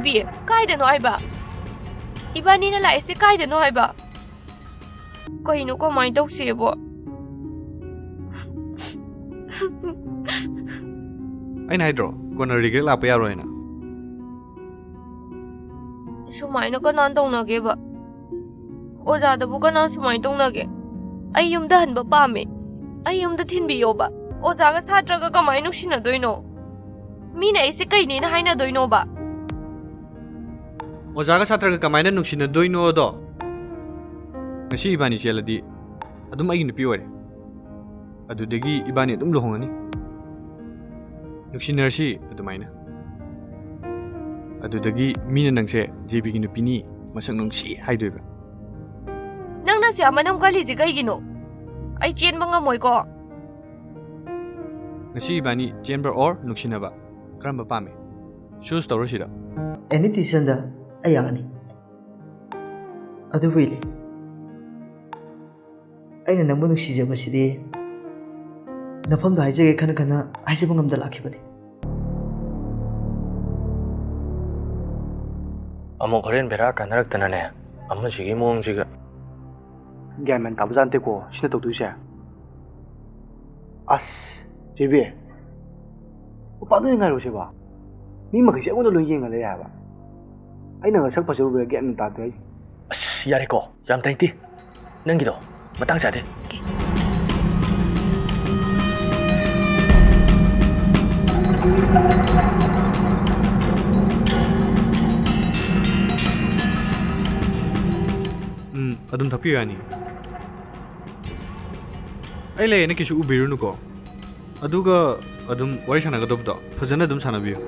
GB ꯀꯥꯏꯗꯅꯣ ꯍꯥꯏꯕ 이반이는 라이스 가이드노 해봐 거이노 그만이 독시해보 ꯑꯩꯅ ꯍꯥꯏꯗ꯭ꯔꯣ ꯀꯣꯟꯅ ꯔꯤꯒ꯭ꯔꯦꯠ ꯂꯥꯛꯄ ꯌꯥꯔꯣꯏꯅ ꯁꯨꯃꯥꯏꯅ ꯀꯅꯥ ꯇꯧꯅꯒꯦꯕ ꯑꯣꯖꯥꯗꯕꯨ ꯀꯅꯥ ꯁꯨꯃꯥꯏꯅ ꯇꯧꯅꯒꯦ ꯑꯩ ꯌꯨꯝꯗ ꯍꯟꯕ ꯄꯥꯝꯃꯦ ꯑꯩ ꯌꯨꯝꯗ ꯊꯤꯟꯕꯤꯌꯣꯕ ꯑꯣꯖꯥꯒ ꯁꯥꯇ꯭ꯔꯒ ꯀꯃꯥꯏꯅ ꯅꯨꯡꯁꯤꯅꯗꯣꯏꯅꯣ ꯃꯤꯅ ꯑꯩꯁꯦ ꯀꯩꯅꯦꯅ ꯍꯥꯏꯅꯗꯣꯏꯅꯣꯕ ꯑꯣꯖꯥꯒ ꯁꯥꯇ꯭ꯔꯒ ꯀꯃꯥꯏꯅ ꯅꯨꯡꯁꯤꯅꯗꯣꯏꯅꯣꯗꯣ ꯉꯁꯤ ꯏꯕꯥꯅꯤ ꯆꯦꯜꯂꯗꯤ ꯑꯗꯨꯝ ꯑꯩꯒꯤ ꯅꯨꯄꯤ ꯑꯣꯏꯔꯦ ꯑꯗꯨꯗꯒꯤ ꯏꯕꯥꯅꯤ ꯑꯗꯨꯝ ꯂꯨꯍꯣꯡꯉꯅꯤ ꯅꯨꯡꯁꯤꯅꯔꯁꯤ ꯑꯗꯨꯃꯥꯏꯅ ꯑꯗꯨꯗꯒꯤ ꯃꯤꯅ ꯅꯪꯁꯦ ꯖꯦꯕꯤꯒꯤ ꯅꯨꯄꯤꯅꯤ ꯃꯁꯛ ꯅꯨꯡꯁꯤ ꯍꯥꯏꯗꯣꯏꯕ ꯅꯪꯅ ꯁꯤ ꯑꯃꯅꯝ ꯀꯜꯂꯤꯁꯤ ꯀꯩꯒꯤꯅꯣ ꯑꯩ ꯆꯦꯟꯕ ꯉꯝꯃꯣꯏꯀꯣ ꯉꯁꯤ ꯏꯕꯥꯅꯤ ꯆꯦꯟꯕ ꯑꯣꯔ ꯅꯨꯡꯁꯤꯅꯕ ꯀꯔꯝꯕ ꯄꯥꯝꯃꯤ ꯆꯨꯁ ꯇꯧꯔꯁꯤꯗ ꯑꯦꯅꯤ ꯗꯤꯁꯤꯖꯟꯗ ꯑꯩ ꯌꯥꯒꯅꯤ ꯑꯗꯨꯕꯨ ꯏꯂꯤ ꯑꯩꯅ ꯅꯪꯕꯨ ꯅꯨꯡꯁꯤꯖꯕꯁꯤꯗꯤ ꯅꯐꯝꯗ ꯍꯥꯏꯖꯒꯦ ꯈꯟꯅ ꯈꯟꯅ ꯍꯥꯏꯖꯕ ꯉꯝꯗ ꯂꯥꯛꯈꯤꯕꯅꯤ ꯑꯃꯨꯛ ꯍꯣꯔꯦꯟ ꯕꯦꯔꯥ ꯀꯥꯟꯅꯔꯛꯇꯅꯅꯦ ꯑꯃꯁꯤꯒꯤ ꯃꯑꯣꯡꯁꯤꯒ ꯒ꯭ꯌꯥꯟ ꯃꯦꯟ ꯇꯥꯕ ꯖꯥꯠꯅꯠꯇꯦꯀꯣ ꯁꯤꯅ ꯇꯧꯗꯣꯏꯁꯦ ꯑꯁ ꯖꯦꯕꯤ ꯎꯄꯥꯗꯨꯅ ꯉꯥꯏꯔꯣꯁꯦꯕ ꯃꯤ ꯃꯈꯩꯁꯦ ꯑꯩꯉꯣꯟꯗ ꯂꯣꯏ ꯌꯦꯡꯉ ꯂꯩ ꯍꯥꯏꯕ ꯑꯩꯅ ꯉꯁꯛ ꯐꯖꯔꯨꯕ꯭ꯔꯥ ꯒ꯭ꯌꯥꯟ ꯃꯦꯟ ꯇꯥꯗꯦ ꯑꯩ ꯑꯁ ꯌꯥꯔꯦꯀꯣ ꯌꯥꯝ ꯇꯩꯇꯦ ꯅꯪꯒꯤꯗꯣ ꯃꯇꯥꯡ ꯆꯥꯗꯦ ꯑꯗꯨꯝ ꯊꯛꯄꯤꯌꯨ ꯌꯥꯅꯤ ꯑꯩ ꯂꯩꯌꯦꯅ ꯀꯩꯁꯨ ꯎꯕꯤꯔꯨꯅꯨꯀꯣ ꯑꯗꯨꯒ ꯑꯗꯨꯝ ꯋꯥꯔꯤ ꯁꯥꯟꯅꯒꯗꯧꯕꯗꯣ ꯐꯖꯅ ꯑꯗꯨꯝ ꯁꯥꯟꯅꯕꯤꯌꯨ